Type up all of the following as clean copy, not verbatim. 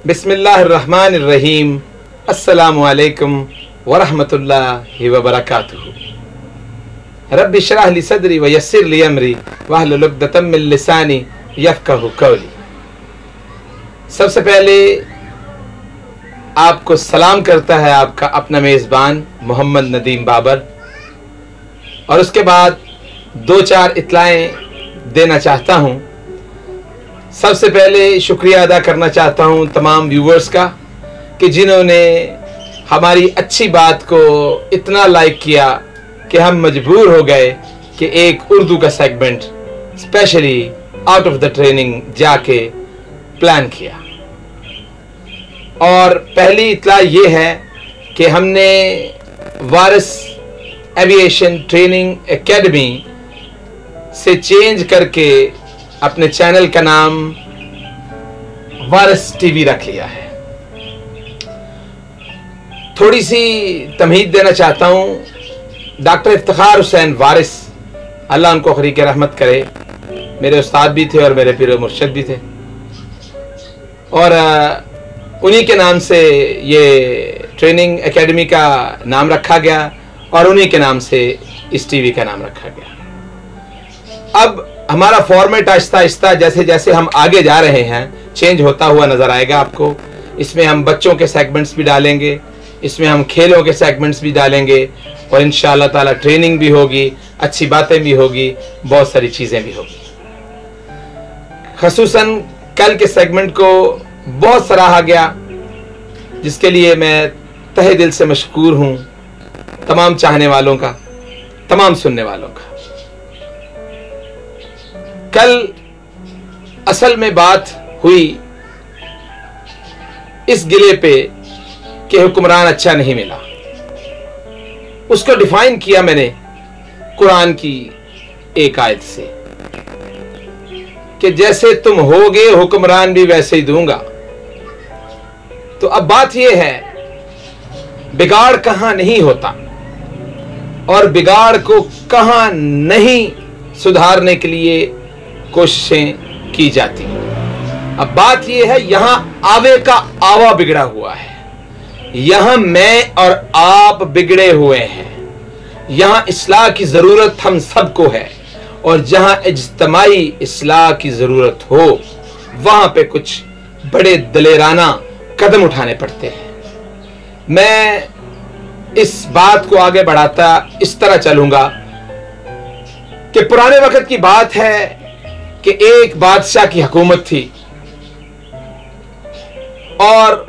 बिस्मिल्लाहिर्रहमानिर्रहीम। अस्सलामु अलैकुम वरहमतुल्लाहि वबरकातुहू। रब्बि इश्रह ली सदरी व यस्सिर ली अमरी वहलुल उक़दतम मिन लिसानी यफ़क़हू क़ौली। सबसे पहले आपको सलाम करता है आपका अपना मेज़बान मोहम्मद नदीम बाबर, और उसके बाद दो चार इत्तलाएँ देना चाहता हूँ। सबसे पहले शुक्रिया अदा करना चाहता हूँ तमाम व्यूवर्स का कि जिन्होंने हमारी अच्छी बात को इतना लाइक किया कि हम मजबूर हो गए कि एक उर्दू का segment specially out of the training जाके प्लान किया। और पहली इत्तला ये है कि हमने वारिस एविएशन ट्रेनिंग एकेडमी से चेंज करके अपने चैनल का नाम वारिस टीवी रख लिया है। थोड़ी सी तमहीद देना चाहता हूँ। डॉक्टर इफ्तिखार हुसैन वारिस, अल्लाह उनको खरीक रहमत करे, मेरे उस्ताद भी थे और मेरे पीर मुर्शिद भी थे, और उन्हीं के नाम से ये ट्रेनिंग एकेडमी का नाम रखा गया और उन्हीं के नाम से इस टीवी का नाम रखा गया। अब हमारा फॉर्मेट आहिस्ता आहिस्ता जैसे जैसे हम आगे जा रहे हैं चेंज होता हुआ नज़र आएगा आपको। इसमें हम बच्चों के सेगमेंट्स भी डालेंगे, इसमें हम खेलों के सेगमेंट्स भी डालेंगे, और इंशाअल्लाह ताला ट्रेनिंग भी होगी, अच्छी बातें भी होगी, बहुत सारी चीज़ें भी होगी। ख़ुसूसन कल के सेगमेंट को बहुत सराहा गया, जिसके लिए मैं तहे दिल से मशकूर हूँ तमाम चाहने वालों का, तमाम सुनने वालों का। कल असल में बात हुई इस गिले पे कि हुक्मरान अच्छा नहीं मिला। उसको डिफाइन किया मैंने कुरान की एक आयत से कि जैसे तुम होगे हुक्मरान भी वैसे ही दूंगा। तो अब बात यह है, बिगाड़ कहां नहीं होता और बिगाड़ को कहां नहीं सुधारने के लिए कोशिशें की जाती। अब बात यह है, यहां आवे का आवा बिगड़ा हुआ है, यहां मैं और आप बिगड़े हुए हैं, यहां इस्लाह की जरूरत हम सबको है, और जहां इज्तिमाई इस्लाह की जरूरत हो वहां पे कुछ बड़े दलेराना कदम उठाने पड़ते हैं। मैं इस बात को आगे बढ़ाता इस तरह चलूंगा कि पुराने वक्त की बात है कि एक बादशाह की हुकूमत थी, और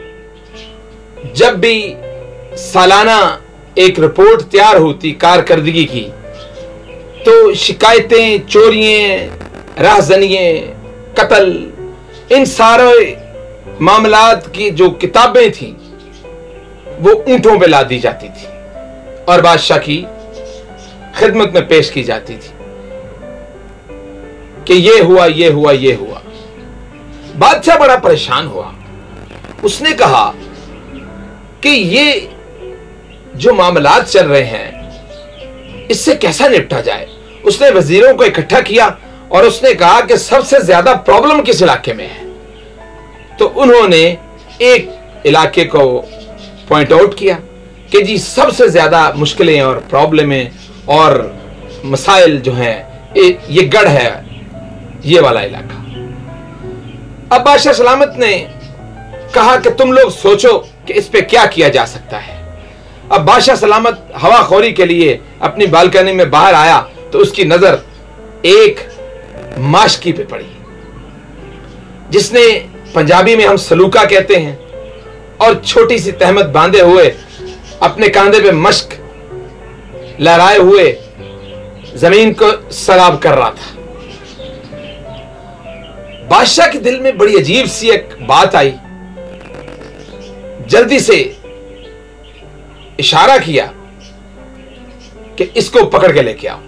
जब भी सालाना एक रिपोर्ट तैयार होती कारकर्दगी की, तो शिकायतें, चोरियां, राहजनियां, कत्ल, इन सारे मामलात की जो किताबें थी वो ऊंटों पे ला दी जाती थी और बादशाह की खिदमत में पेश की जाती थी कि ये हुआ, ये हुआ, ये हुआ। बादशाह बड़ा परेशान हुआ। उसने कहा कि ये जो मामलात चल रहे हैं इससे कैसा निपटा जाए। उसने वजीरों को इकट्ठा किया और उसने कहा कि सबसे ज्यादा प्रॉब्लम किस इलाके में है। तो उन्होंने एक इलाके को पॉइंट आउट किया कि जी सबसे ज्यादा मुश्किलें और प्रॉब्लमें और मसाइल जो हैं ये गढ़ है, ये वाला इलाका। अब बादशाह सलामत ने कहा कि तुम लोग सोचो कि इस पे क्या किया जा सकता है। अब बादशाह सलामत हवाखोरी के लिए अपनी बालकनी में बाहर आया तो उसकी नजर एक माशकी पे पड़ी, जिसने पंजाबी में हम सलूका कहते हैं, और छोटी सी तहमत बांधे हुए अपने कांधे पे मश्क लहराए हुए जमीन को सराब कर रहा था। बादशाह के दिल में बड़ी अजीब सी एक बात आई। जल्दी से इशारा किया कि इसको पकड़ के लेके आओ,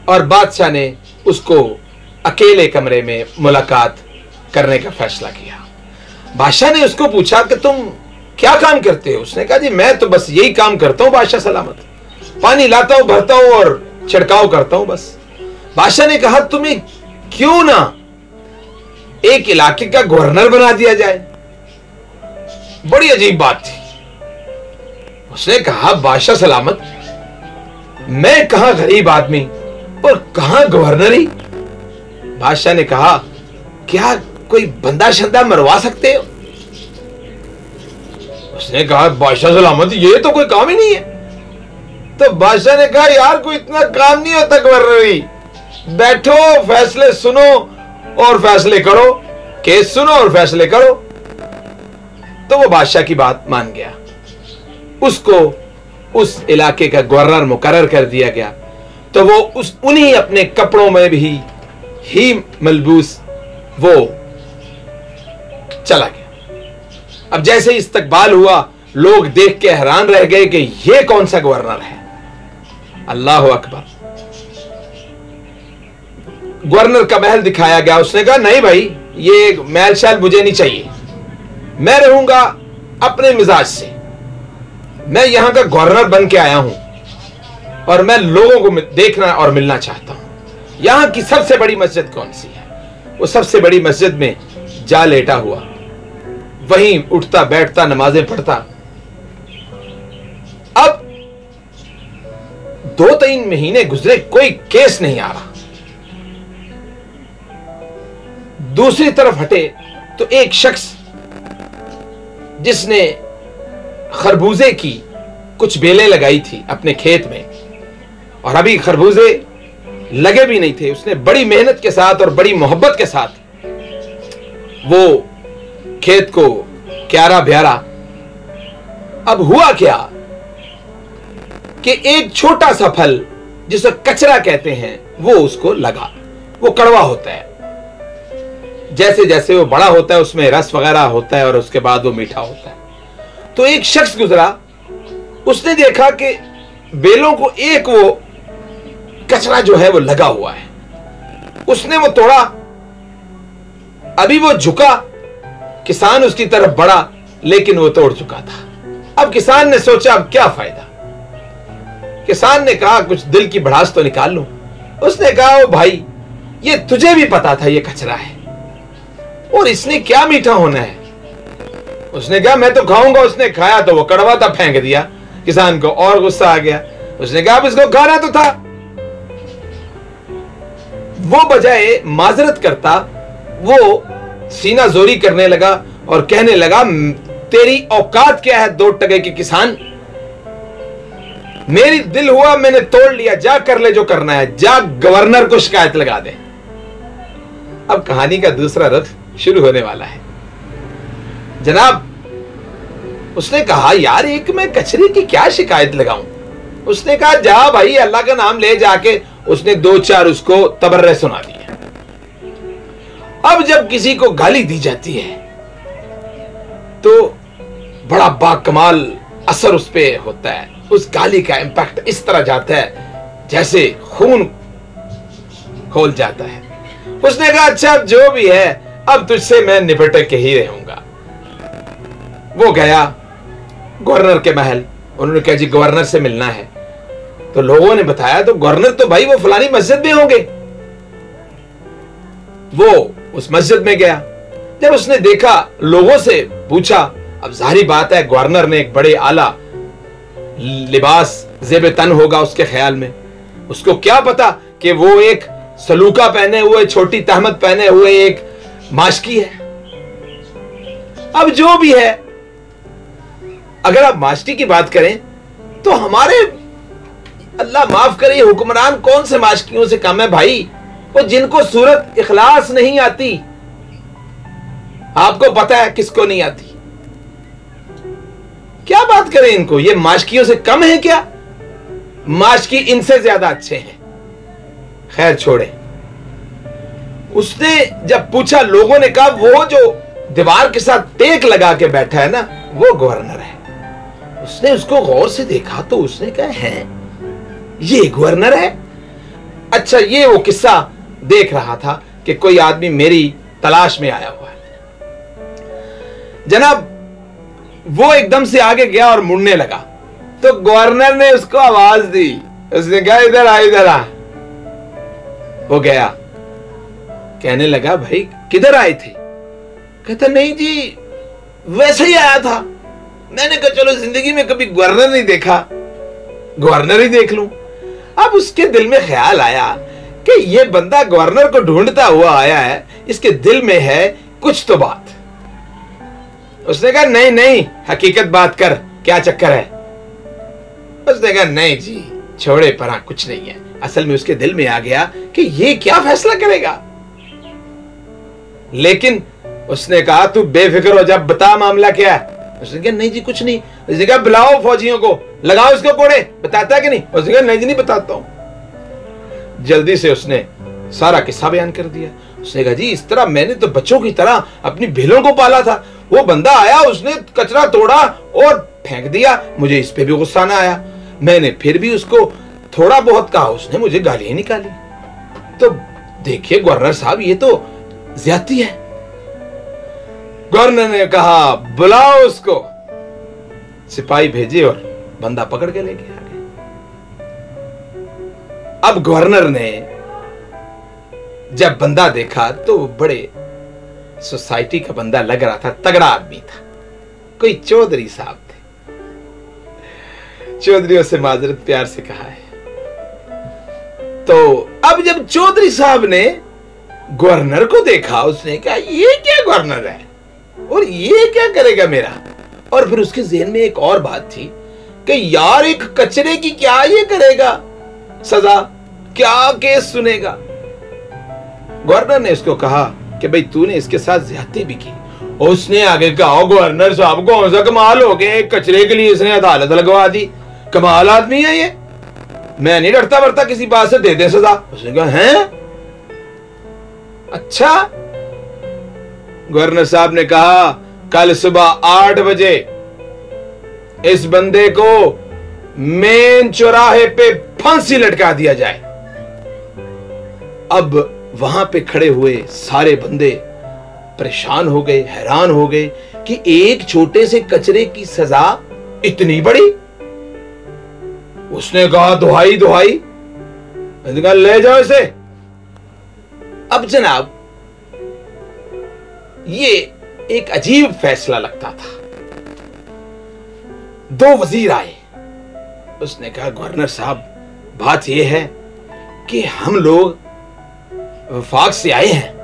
और बादशाह ने उसको अकेले कमरे में मुलाकात करने का फैसला किया। बादशाह ने उसको पूछा कि तुम क्या काम करते हो। उसने कहा जी मैं तो बस यही काम करता हूं बादशाह सलामत, पानी लाता हूं, भरता हूं और छिड़काव करता हूं बस। बादशाह ने कहा तुम्हें क्यों ना एक इलाके का गवर्नर बना दिया जाए। बड़ी अजीब बात थी। उसने कहा, बादशाह सलामत, मैं कहां गरीब आदमी और कहां गवर्नरी। बादशाह ने कहा, क्या कोई बंदा शंदा मरवा सकते हो? उसने कहा, बादशाह सलामत, ये तो कोई काम ही नहीं है। तो बादशाह ने कहा, यार कोई इतना काम नहीं होता गवर्नरी, बैठो, फैसले सुनो और फैसले करो, केस सुनो और फैसले करो। तो वो बादशाह की बात मान गया, उसको उस इलाके का गवर्नर मुकर्रर कर दिया गया। तो वो उन्हीं अपने कपड़ों में भी ही मलबूस वो चला गया। अब जैसे ही इस्तकबाल हुआ, लोग देख के हैरान रह गए कि ये कौन सा गवर्नर है। अल्लाह अकबर। गवर्नर का महल दिखाया गया। उसने कहा, नहीं भाई, ये महल शहल मुझे नहीं चाहिए, मैं रहूंगा अपने मिजाज से। मैं यहां का गवर्नर बन के आया हूं और मैं लोगों को देखना और मिलना चाहता हूं। यहां की सबसे बड़ी मस्जिद कौन सी है? वो सबसे बड़ी मस्जिद में जा लेटा हुआ, वहीं उठता बैठता, नमाजें पढ़ता। अब 2-3 महीने गुजरे, कोई केस नहीं आ रहा। दूसरी तरफ हटे तो एक शख्स जिसने खरबूजे की कुछ बेलें लगाई थी अपने खेत में, और अभी खरबूजे लगे भी नहीं थे, उसने बड़ी मेहनत के साथ और बड़ी मोहब्बत के साथ वो खेत को क्यारा ब्यारा। अब हुआ क्या कि एक छोटा सा फल जिसे कचरा कहते हैं वो उसको लगा। वो कड़वा होता है, जैसे जैसे वो बड़ा होता है उसमें रस वगैरह होता है और उसके बाद वो मीठा होता है। तो एक शख्स गुजरा, उसने देखा कि बेलों को एक वो कचरा जो है वो लगा हुआ है। उसने वो तोड़ा, अभी वो झुका, किसान उसकी तरफ बढ़ा, लेकिन वो तोड़ चुका था। अब किसान ने सोचा, अब क्या फायदा। किसान ने कहा, कुछ दिल की भड़ास तो निकाल लूं। उसने कहा, ओ भाई, ये तुझे भी पता था ये कचरा है और इसने क्या मीठा होना है। उसने कहा, मैं तो खाऊंगा। उसने खाया तो वो कड़वा था, फेंक दिया। किसान को और गुस्सा आ गया। उसने कहा, अब इसको खाना तो था। वो बजाय माजरत करता, वो सीना जोरी करने लगा और कहने लगा, तेरी औकात क्या है 2 टके के किसान? मेरी दिल हुआ, मैंने तोड़ लिया, जा कर ले जो करना है, जा गवर्नर को शिकायत लगा दे। अब कहानी का दूसरा रुख शुरू होने वाला है। जनाब, उसने कहा, यार एक मैं कचरे की क्या शिकायत लगाऊं। उसने कहा, जा भाई, अल्लाह का नाम ले जाके। उसने 2-4 उसको तबर्रे सुना दिए। अब जब किसी को गाली दी जाती है तो बड़ा बाकमाल असर उस पे होता है। उस गाली का इंपैक्ट इस तरह जाता है जैसे खून खोल जाता है। उसने कहा, अच्छा अब जो भी है, अब तुझसे मैं निपट के ही रहूंगा। वो गया गवर्नर के महल। उन्होंने कहा, जी गवर्नर से मिलना है। तो लोगों ने बताया, तो गवर्नर तो भाई वो फलानी मस्जिद में होंगे। वो उस मस्जिद में गया। जब उसने देखा, लोगों से पूछा, अब जाहिर बात है गवर्नर ने एक बड़े आला लिबास जेब तन होगा उसके ख्याल में। उसको क्या पता कि वो एक सलूका पहने हुए, छोटी तहमत पहने हुए एक माशकी है। अब जो भी है, अगर आप माशकी की बात करें तो हमारे, अल्लाह माफ करे, हुक्मरान कौन से माशकियों से कम है भाई। वो जिनको सूरत इखलास नहीं आती, आपको पता है किसको नहीं आती। क्या बात करें इनको, ये माशकियों से कम है क्या? माशकी इनसे ज्यादा अच्छे हैं। खैर छोड़े। उसने जब पूछा, लोगों ने कहा, वो जो दीवार के साथ टेक लगा के बैठा है ना, वो गवर्नर है। उसने उसको गौर से देखा तो उसने कहा, है ये गवर्नर है? अच्छा, ये वो किस्सा देख रहा था कि कोई आदमी मेरी तलाश में आया हुआ है। जनाब, वो एकदम से आगे गया और मुड़ने लगा तो गवर्नर ने उसको आवाज दी। उसने कहा, इधर आ, इधर आ। वो गया, कहने लगा, भाई किधर आए थे? कहता नहीं जी, वैसे ही आया था। मैंने कहा चलो जिंदगी में कभी गवर्नर नहीं देखा, गवर्नर ही देख लूं। अब उसके दिल में ख्याल आया कि ये बंदा गवर्नर को ढूंढता हुआ आया है, इसके दिल में है कुछ तो बात। उसने कहा नहीं नहीं, हकीकत बात कर, क्या चक्कर है? उसने कहा नहीं जी, छोड़े परा, कुछ नहीं है। असल में उसके दिल में आ गया कि ये क्या फैसला करेगा। लेकिन उसने कहा तू बेफिक्र हो जा, बता मामला क्या है। उसने कहा नहीं जी कुछ नहीं। उसने कहा बुलाओ फौजियों को, लगाओ इसको कोड़े, बताता है कि नहीं? उसने कहा नहीं जी नहीं बताता हूं। जल्दी से उसने सारा किस्सा बयान कर दिया। उसने कहा जी इस तरह मैंने तो बच्चों की तरह अपनी भेलों को पाला था, वो बंदा आया, उसने कचरा तोड़ा और फेंक दिया, मुझे इस पे भी गुस्सा ना आया, मैंने फिर भी उसको थोड़ा बहुत कहा, उसने मुझे गालियां निकाली। तो देखिए गवर्नर साहब ये तो ज्यादती है। गवर्नर ने कहा बुलाओ उसको। सिपाही भेजे और बंदा पकड़ के लेके आ गए। अब गवर्नर ने जब बंदा देखा तो बड़े सोसाइटी का बंदा लग रहा था, तगड़ा आदमी था, कोई चौधरी साहब थे। चौधरियों से माजरत प्यार से कहा है। तो अब जब चौधरी साहब ने गवर्नर को देखा, उसने कहा ये क्या गवर्नर है और ये क्या करेगा मेरा। और फिर उसके ज़हन में एक और बात थी कि यार एक कचरे की क्या ये करेगा सजा, क्या केस सुनेगा। गवर्नर ने उसको कहा कि भाई तूने इसके साथ ज्यादती भी की। उसने आगे कहा गवर्नर साहब कौन सा कमाल हो गया, कचरे के लिए इसने अदालत लगवा दी, कमाल आदमी है ये, मैं नहीं डरता बरता किसी बात से, दे दे सजा। उसने कहा हैं अच्छा। गवर्नर साहब ने कहा कल सुबह 8 बजे इस बंदे को मेन चौराहे पे फांसी लटका दिया जाए। अब वहां पे खड़े हुए सारे बंदे परेशान हो गए, हैरान हो गए कि एक छोटे से कचरे की सजा इतनी बड़ी। उसने कहा दुहाई दुहाई, मैंने कहा ले जाओ इसे। अब जनाब ये एक अजीब फैसला लगता था। 2 वजीर आए। उसने कहा गवर्नर साहब बात यह है कि हम लोग वफाक से आए हैं,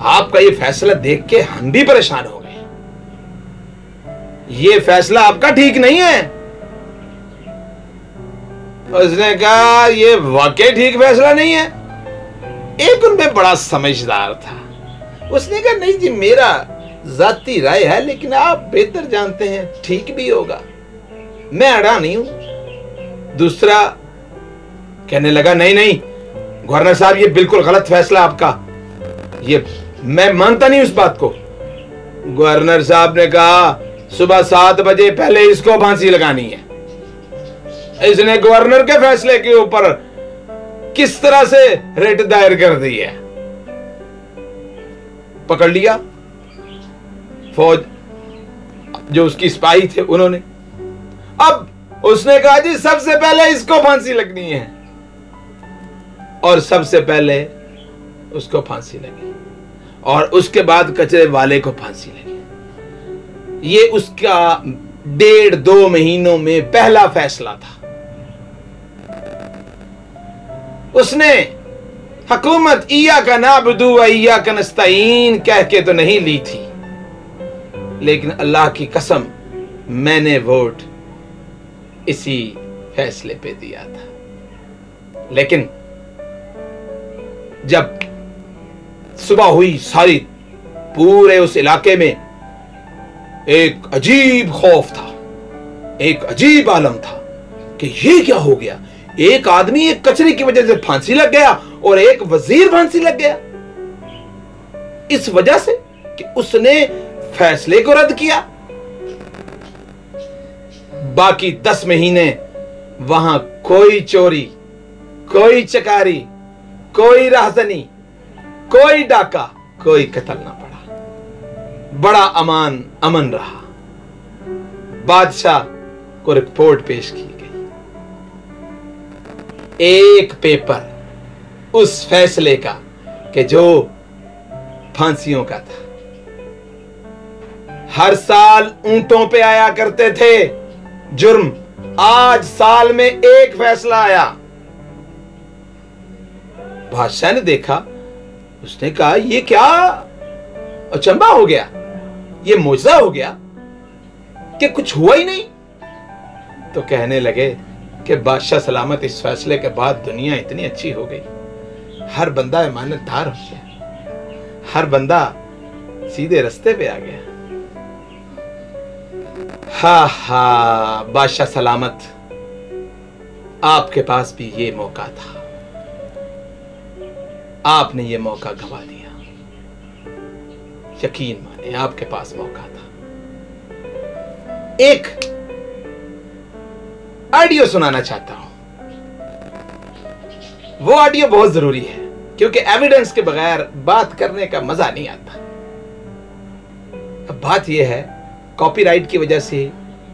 आपका ये फैसला देख के हम भी परेशान हो गए, ये फैसला आपका ठीक नहीं है। उसने कहा ये वाकई ठीक फैसला नहीं है। एक उनमें बड़ा समझदार था, उसने कहा नहीं जी मेरा जाती राय है, लेकिन आप बेहतर जानते हैं ठीक भी होगा, मैं अड़ा नहीं हूं। दूसरा कहने लगा नहीं नहीं गवर्नर साहब ये बिल्कुल गलत फैसला आपका, ये मैं मानता नहीं उस बात को। गवर्नर साहब ने कहा सुबह 7 बजे पहले इसको फांसी लगानी है। इसने गवर्नर के फैसले के ऊपर किस तरह से रिट दायर कर दी है। पकड़ लिया फौज, जो उसकी सिपाही थे उन्होंने। अब उसने कहा जी सबसे पहले इसको फांसी लगनी है, और सबसे पहले उसको फांसी लगी और उसके बाद कचरे वाले को फांसी लगी। ये उसका 1.5-2 महीनों में पहला फैसला था। उसने हुकूमत इय्याका नअबुदु व इय्याका नस्तईन कह के तो नहीं ली थी, लेकिन अल्लाह की कसम मैंने वोट इसी फैसले पे दिया था। लेकिन जब सुबह हुई, सारी पूरे उस इलाके में एक अजीब खौफ था, एक अजीब आलम था कि ये क्या हो गया। एक आदमी एक कचरे की वजह से फांसी लग गया और एक वजीर फांसी लग गया, इस वजह से कि उसने फैसले को रद्द किया। बाकी 10 महीने वहां कोई चोरी, कोई चकारी, कोई राहजनी, कोई डाका, कोई कत्ल ना पड़ा, बड़ा अमन रहा। बादशाह को रिपोर्ट पेश की गई। एक पेपर उस फैसले का कि जो फांसियों का था, हर साल ऊंटों पे आया करते थे जुर्म, आज साल में एक फैसला आया। बादशाह ने देखा, उसने कहा ये क्या अचंभा हो गया, ये मौजज़ा हो गया कि कुछ हुआ ही नहीं। तो कहने लगे कि बादशाह सलामत, इस फैसले के बाद दुनिया इतनी अच्छी हो गई, हर बंदा ईमानदार हो गया, हर बंदा सीधे रास्ते पे आ गया। हा बादशाह सलामत, आपके पास भी ये मौका था, आपने ये मौका गंवा दिया। यकीन माने आपके पास मौका था। एक ऑडियो सुनाना चाहता हूं, वो ऑडियो बहुत जरूरी है क्योंकि एविडेंस के बगैर बात करने का मजा नहीं आता। अब बात यह है, कॉपीराइट की वजह से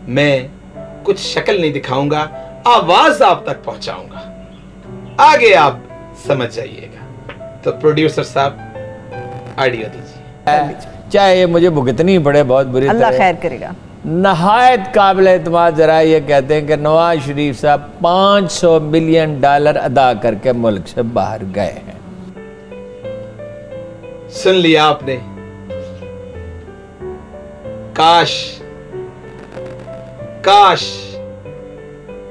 मैं कुछ शक्ल नहीं दिखाऊंगा, आवाज आप तक पहुंचाऊंगा, आगे आप समझ जाइएगा। तो प्रोड्यूसर साहब ऑडियो दीजिए। चाहे ये मुझे भुगतनी पड़े बहुत बुरी तरह, अल्लाह खैर करेगा। नहायत काबिल एतमाद जरा ये कहते हैं कि नवाज शरीफ साहब $500 मिलियन अदा करके मुल्क से बाहर गए हैं। सुन लिया आपने। काश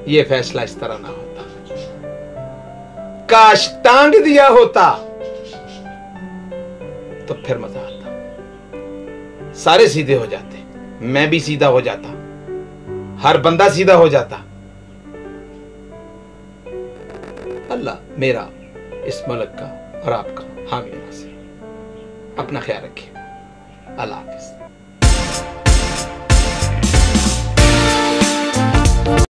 ये फैसला इस तरह ना होता, काश टांग दिया होता तो फिर मजा आता, सारे सीधे हो जाते, मैं भी सीधा हो जाता, हर बंदा सीधा हो जाता। अल्लाह मेरा, इस मुल्क का और आपका हामी नासिर। अपना ख्याल रखिए। अल्लाह हाफिज।